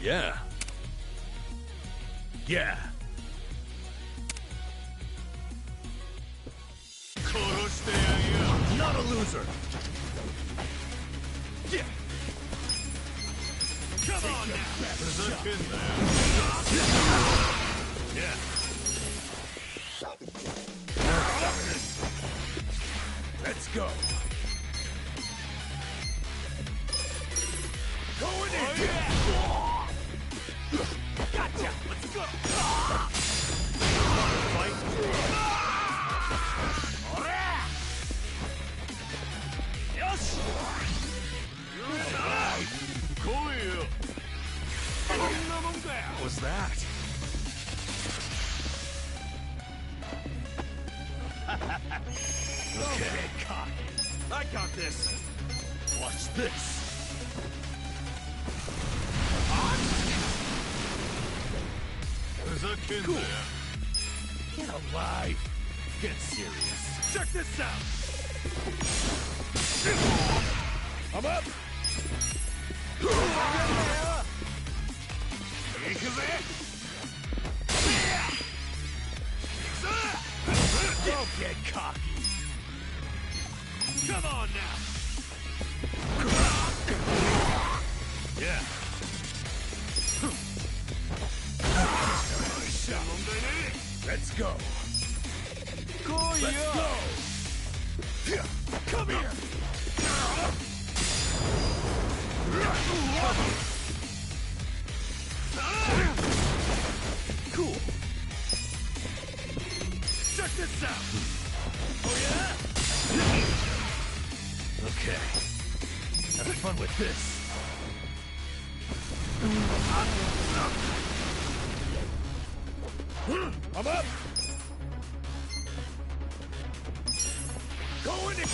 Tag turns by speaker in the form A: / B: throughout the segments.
A: Yeah. Yeah. Not a loser. Yeah. Come on now. Yeah. Let's go. Going in. Oh, yeah. Gotcha. Let's go. Fight. Yosh. What was that? Okay, cocky. I got this. Watch this. There's a kid there. Get alive. Get serious. Check this out. I'm up. Don't get cocky. Come on now. Yeah. Let's go. Let's go. Come here. Cool. Check this out. Oh yeah? Okay. Have fun with this. I'm up. Going in.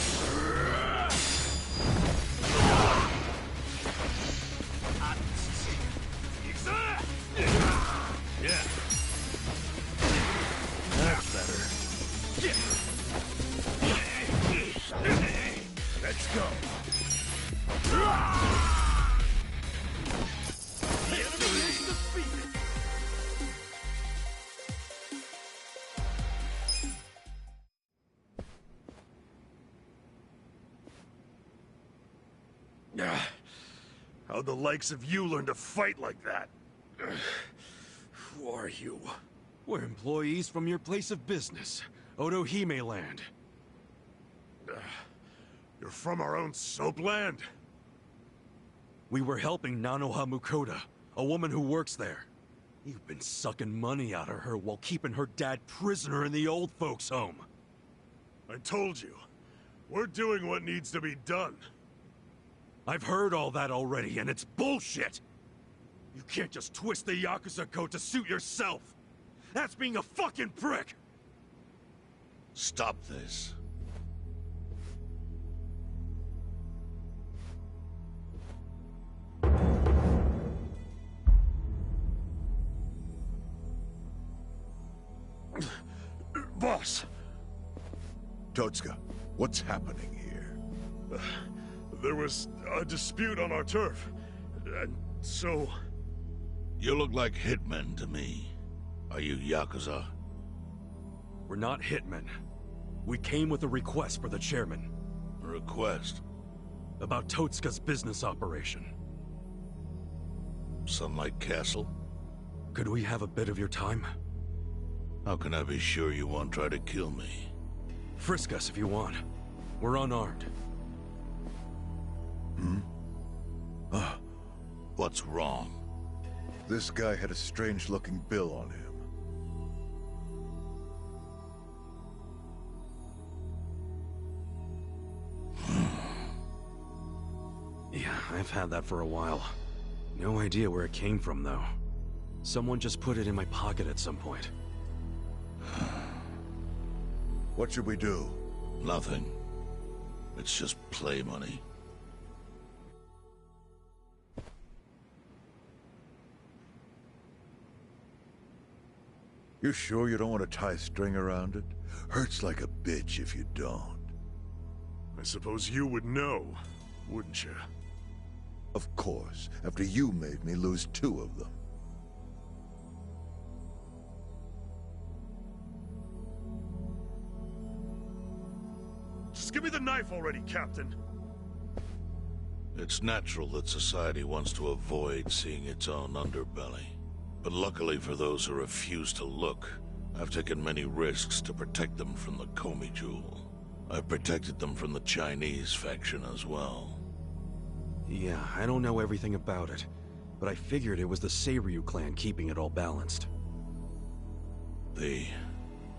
A: Yeah. That's better. Let's go. The enemy is defeated. How'd the likes of you learn to fight like that? Who are you?
B: We're employees from your place of business, Otohime Land.
A: You're from our own soapland?
B: We were helping Nanoha Mukoda, a woman who works there. You've been sucking money out of her while keeping her dad prisoner in the old folks' home.
A: I told you, we're doing what needs to be done.
B: I've heard all that already, and it's bullshit! You can't just twist the Yakuza code to suit yourself! That's being a fucking prick!
C: Stop this.
A: Boss!
C: Totsuka, what's happening here?
A: There was a dispute on our turf, and so...
C: You look like hitmen to me. Are you Yakuza?
B: We're not hitmen. We came with a request for the chairman.
C: A request?
B: About Totsuka's business operation.
C: Sunlight Castle?
B: Could we have a bit of your time?
C: How can I be sure you won't try to kill me?
B: Frisk us if you want. We're unarmed.
C: What's wrong?
D: This guy had a strange-looking bill on him.
B: Yeah, I've had that for a while. No idea where it came from, though. Someone just put it in my pocket at some point.
D: What should we do?
C: Nothing. It's just play money.
D: You sure you don't want to tie a string around it? Hurts like a bitch if you don't.
A: I suppose you would know, wouldn't you?
D: Of course, after you made me lose 2 of them.
A: Just give me the knife already, Captain.
C: It's natural that society wants to avoid seeing its own underbelly. But luckily for those who refuse to look, I've taken many risks to protect them from the Komi Jewel. I've protected them from the Chinese faction as well.
B: Yeah, I don't know everything about it, but I figured it was the Seiryu clan keeping it all balanced.
C: The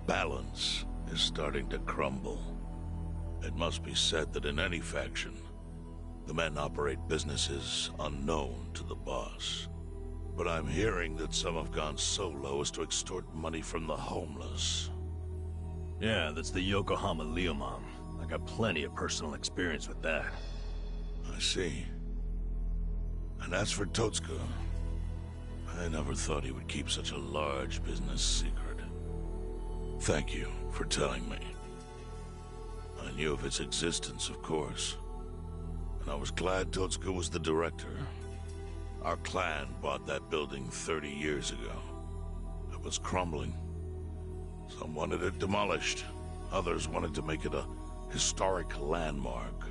C: balance is starting to crumble. It must be said that in any faction, the men operate businesses unknown to the boss. But I'm hearing that some have gone so low as to extort money from the homeless.
E: Yeah, that's the Yokohama Leomom. I got plenty of personal experience with that.
C: I see. And as for Totsuka, I never thought he would keep such a large business secret. Thank you for telling me. I knew of its existence, of course. And I was glad Totsuka was the director. Our clan bought that building 30 years ago. It was crumbling. Some wanted it demolished. Others wanted to make it a historic landmark.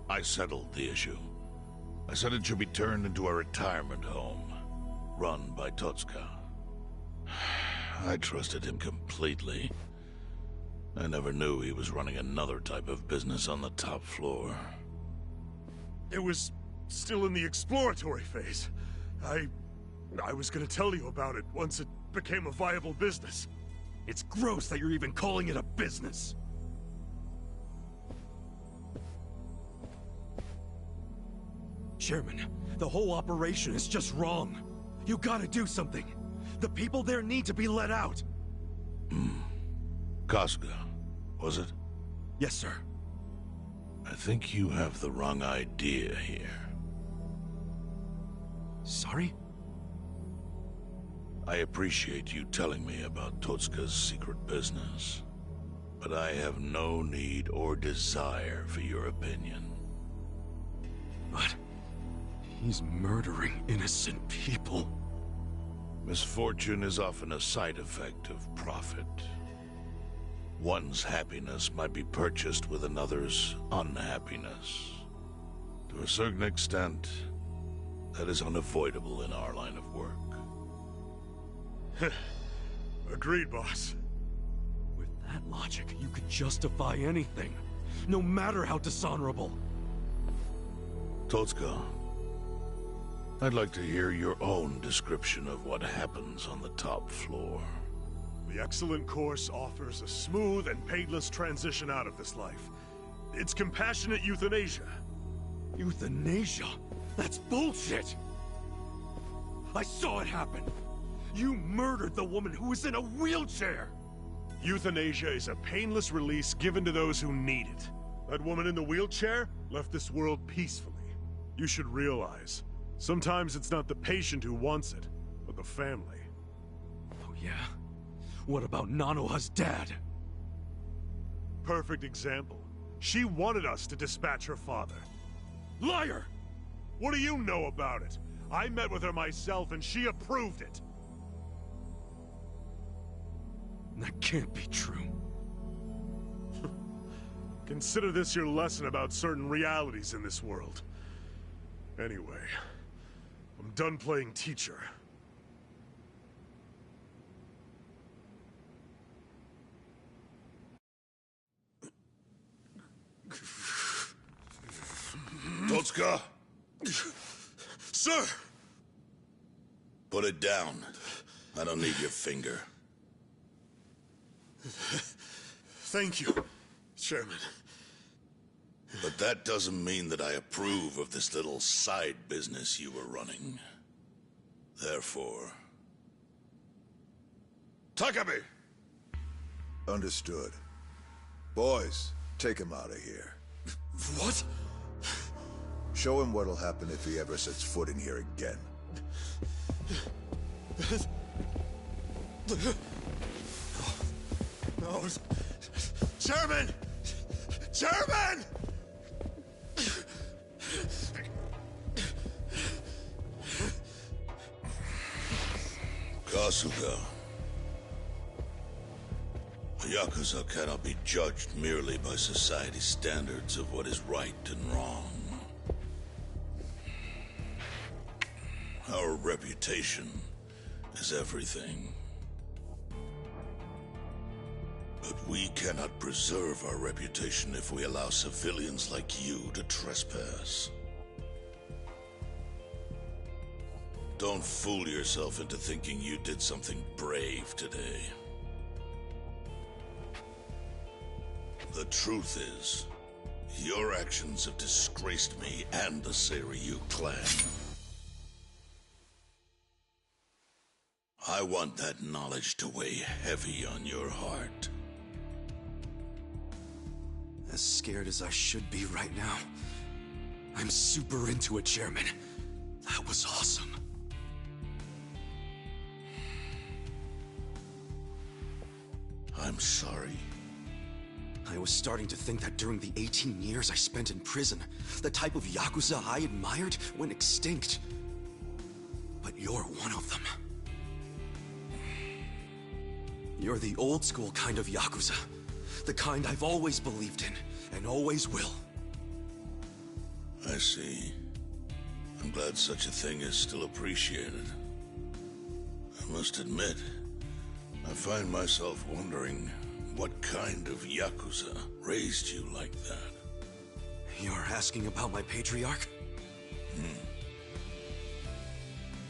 C: I settled the issue. I said it should be turned into a retirement home, run by Totsuka. I trusted him completely. I never knew he was running another type of business on the top floor.
A: It was still in the exploratory phase. I was gonna tell you about it once it became a viable business.
B: It's gross that you're even calling it a business. Chairman, the whole operation is just wrong. You gotta do something. The people there need to be let out.
C: Kasuga, was it?
B: Yes, sir.
C: I think you have the wrong idea here.
B: Sorry?
C: I appreciate you telling me about Totsuka's secret business, but I have no need or desire for your opinion.
B: But he's murdering innocent people.
C: Misfortune is often a side effect of profit. One's happiness might be purchased with another's unhappiness. To a certain extent, that is unavoidable in our line of work.
A: Agreed, boss.
B: With that logic, you could justify anything, no matter how dishonorable.
C: Totsuka, I'd like to hear your own description of what happens on the top floor.
A: The excellent course offers a smooth and painless transition out of this life. It's compassionate euthanasia.
B: Euthanasia? That's bullshit! I saw it happen! You murdered the woman who was in a wheelchair!
A: Euthanasia is a painless release given to those who need it. That woman in the wheelchair left this world peacefully. You should realize, sometimes it's not the patient who wants it, but the family.
B: Oh yeah? What about Nanoha's dad?
A: Perfect example. She wanted us to dispatch her father.
B: Liar!
A: What do you know about it? I met with her myself and she approved it.
B: That can't be true.
A: Consider this your lesson about certain realities in this world. Anyway, I'm done playing teacher.
C: Totsuka,
A: Sir!
C: put it down. I don't need your finger.
A: Thank you, Chairman.
C: But that doesn't mean that I approve of this little side business you were running. Therefore... Takami!
D: Understood. Boys, take him out of here.
A: What?
D: Show him what'll happen if he ever sets foot in here again.
A: No. Chairman! Chairman!
C: Kasuga. A Yakuza cannot be judged merely by society's standards of what is right and wrong. Our reputation is everything. But we cannot preserve our reputation if we allow civilians like you to trespass. Don't fool yourself into thinking you did something brave today. The truth is, your actions have disgraced me and the Seiryu clan. I want that knowledge to weigh heavy on your heart.
B: As scared as I should be right now, I'm super into it, Chairman. That was awesome.
C: I'm sorry.
B: I was starting to think that during the 18 years I spent in prison, the type of Yakuza I admired went extinct. But you're one of them. You're the old school kind of Yakuza. The kind I've always believed in, and always will.
C: I see. I'm glad such a thing is still appreciated. I must admit, I find myself wondering what kind of Yakuza raised you like that.
B: You're asking about my patriarch?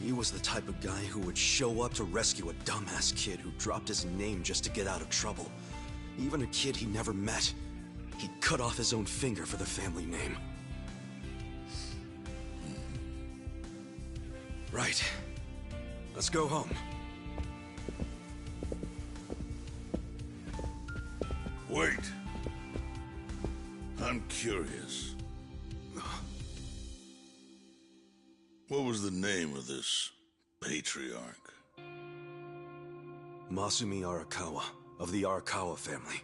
B: He was the type of guy who would show up to rescue a dumbass kid who dropped his name just to get out of trouble. Even a kid he never met. He'd cut off his own finger for the family name. Right. Let's go home.
C: Wait. I'm curious. What was the name of this patriarch?
B: Masumi Arakawa, of the Arakawa family.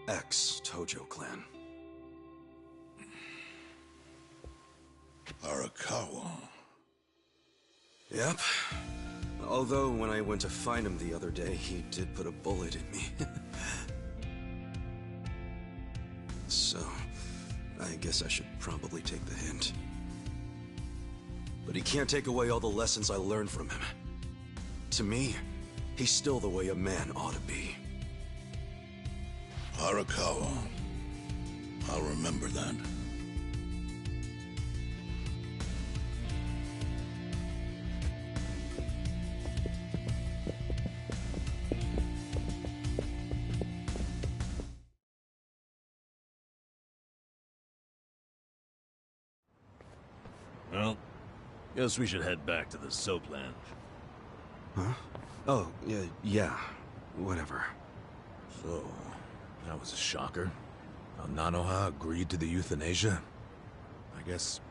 B: Ex-Tojo clan.
C: Arakawa.
B: Yep. Although when I went to find him the other day, he did put a bullet in me. So, I guess I should probably take the hint. But he can't take away all the lessons I learned from him. To me, he's still the way a man ought to be.
C: Arakawa. I'll remember that.
E: Well, guess we should head back to the soap lounge.
B: Huh? Oh, yeah. Whatever.
F: So, that was a shocker. How Nanoha agreed to the euthanasia. I guess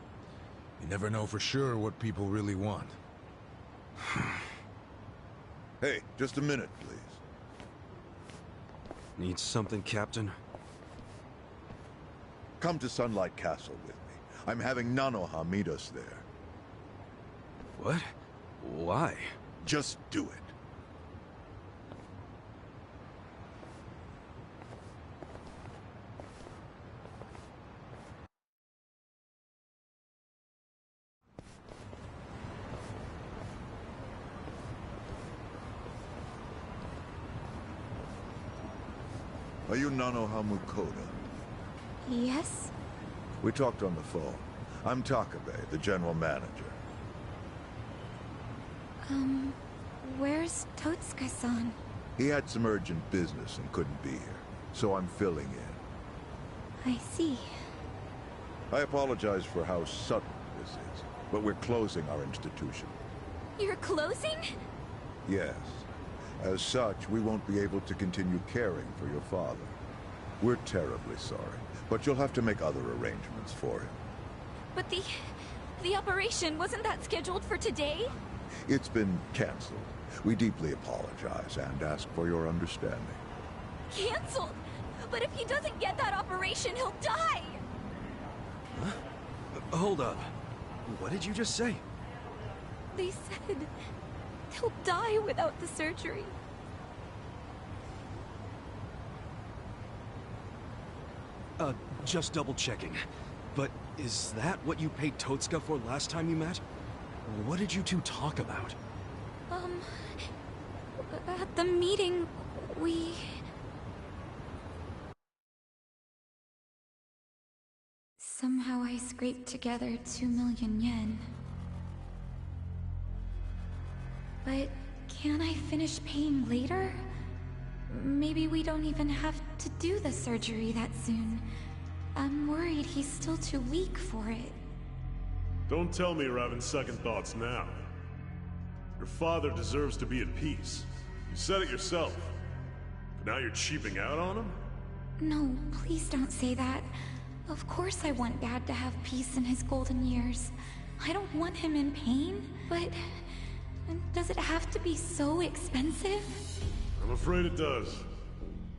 F: you never know for sure what people really want.
D: Hey, just a minute, please.
B: Need something, Captain?
D: Come to Sunlight Castle with me. I'm having Nanoha meet us there.
B: What? Why?
D: Just do it. Are you Nanoha Mukoda?
G: Yes?
D: We talked on the phone. I'm Takabe, the general manager.
G: Where's Totsuka-san?
D: He had some urgent business and couldn't be here, so I'm filling in.
G: I see.
D: I apologize for how sudden this is, but we're closing our institution.
G: You're closing?
D: Yes. As such, we won't be able to continue caring for your father. We're terribly sorry, but you'll have to make other arrangements for him.
G: But the operation, wasn't that scheduled for today?
D: It's been canceled. We deeply apologize and ask for your understanding.
G: canceled. But if he doesn't get that operation, he'll die.
B: Huh? Hold up. What did you just say?
G: They said he'll die without the surgery.
B: Just double checking. But is that what you paid Totska for last time you met? What did you two talk about?
G: At the meeting, we... Somehow I scraped together 2 million yen. But can't I finish paying later? Maybe we don't even have to do the surgery that soon. I'm worried he's still too weak for it.
A: Don't tell me you're having second thoughts now. Your father deserves to be at peace. You said it yourself. But now you're cheaping out on him?
G: No, please don't say that. Of course I want Dad to have peace in his golden years. I don't want him in pain, but... does it have to be so expensive?
A: I'm afraid it does.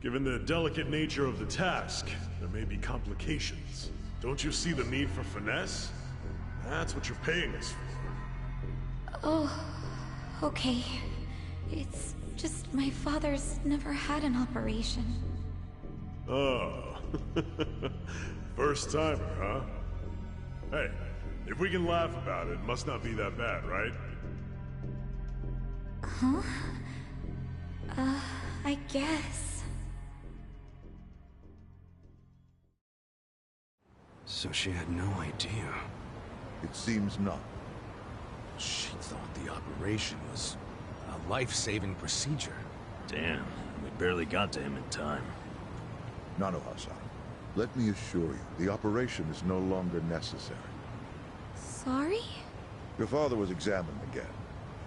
A: Given the delicate nature of the task, there may be complications. Don't you see the need for finesse? That's what you're paying us for.
G: Oh, okay. It's just my father's never had an operation.
A: Oh. First timer, huh? Hey, if we can laugh about it, it must not be that bad, right?
G: Huh? I guess.
B: So she had no idea.
D: It seems not.
F: She thought the operation was a life-saving procedure.
E: Damn, we barely got to him in time.
D: Nanoha-san, let me assure you, the operation is no longer necessary.
G: Sorry?
D: Your father was examined again,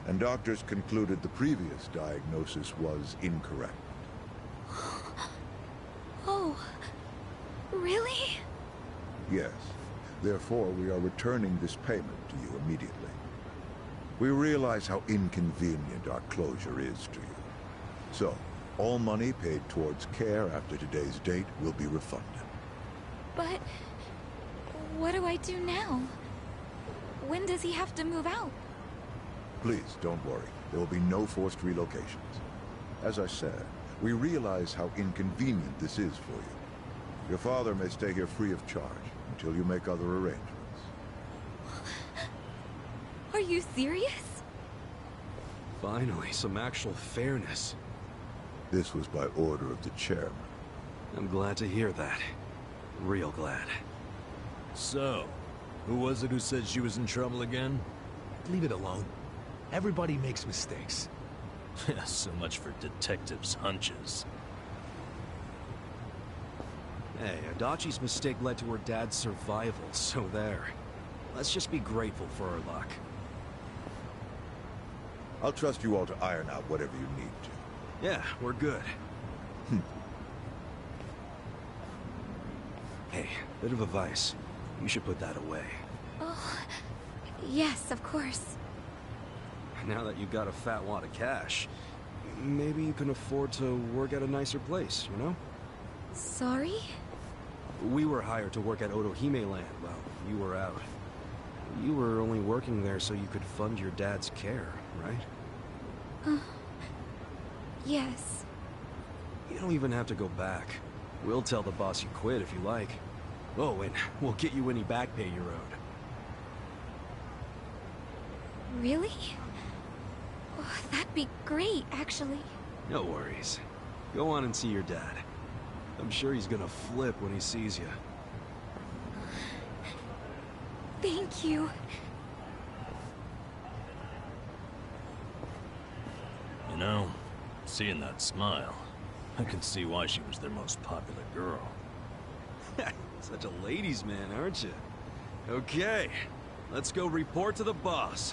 D: and doctors concluded the previous diagnosis was incorrect.
G: Oh, really?
D: Yes. Therefore, we are returning this payment to you immediately. We realize how inconvenient our closure is to you. So, all money paid towards care after today's date will be refunded.
G: But... what do I do now? When does he have to move out?
D: Please, don't worry. There will be no forced relocations. As I said, we realize how inconvenient this is for you. Your father may stay here free of charge until you make other arrangements.
G: Are you serious?
B: Finally, some actual fairness.
D: This was by order of the chairman.
B: I'm glad to hear that. Real glad.
E: So, who was it who said she was in trouble again?
F: Leave it alone. Everybody makes mistakes.
E: So much for detectives' hunches.
B: Hey, Adachi's mistake led to her dad's survival, so there. Let's just be grateful for our luck.
D: I'll trust you all to iron out whatever you need to.
B: Yeah, we're good. Hey, bit of advice. You should put that away.
G: Oh, yes, of course.
B: Now that you've got a fat wad of cash, maybe you can afford to work at a nicer place, you know?
G: Sorry?
B: We were hired to work at Otohime Land while you were out. You were only working there so you could fund your dad's care, right?
G: Yes.
B: You don't even have to go back. We'll tell the boss you quit if you like. Oh, and we'll get you any back pay you're owed.
G: Really? Oh, that'd be great, actually.
B: No worries. Go on and see your dad. I'm sure he's gonna flip when he sees you.
G: Thank you.
E: You know, seeing that smile, I can see why she was their most popular girl.
B: Such a ladies' man, aren't you? Okay, let's go report to the boss.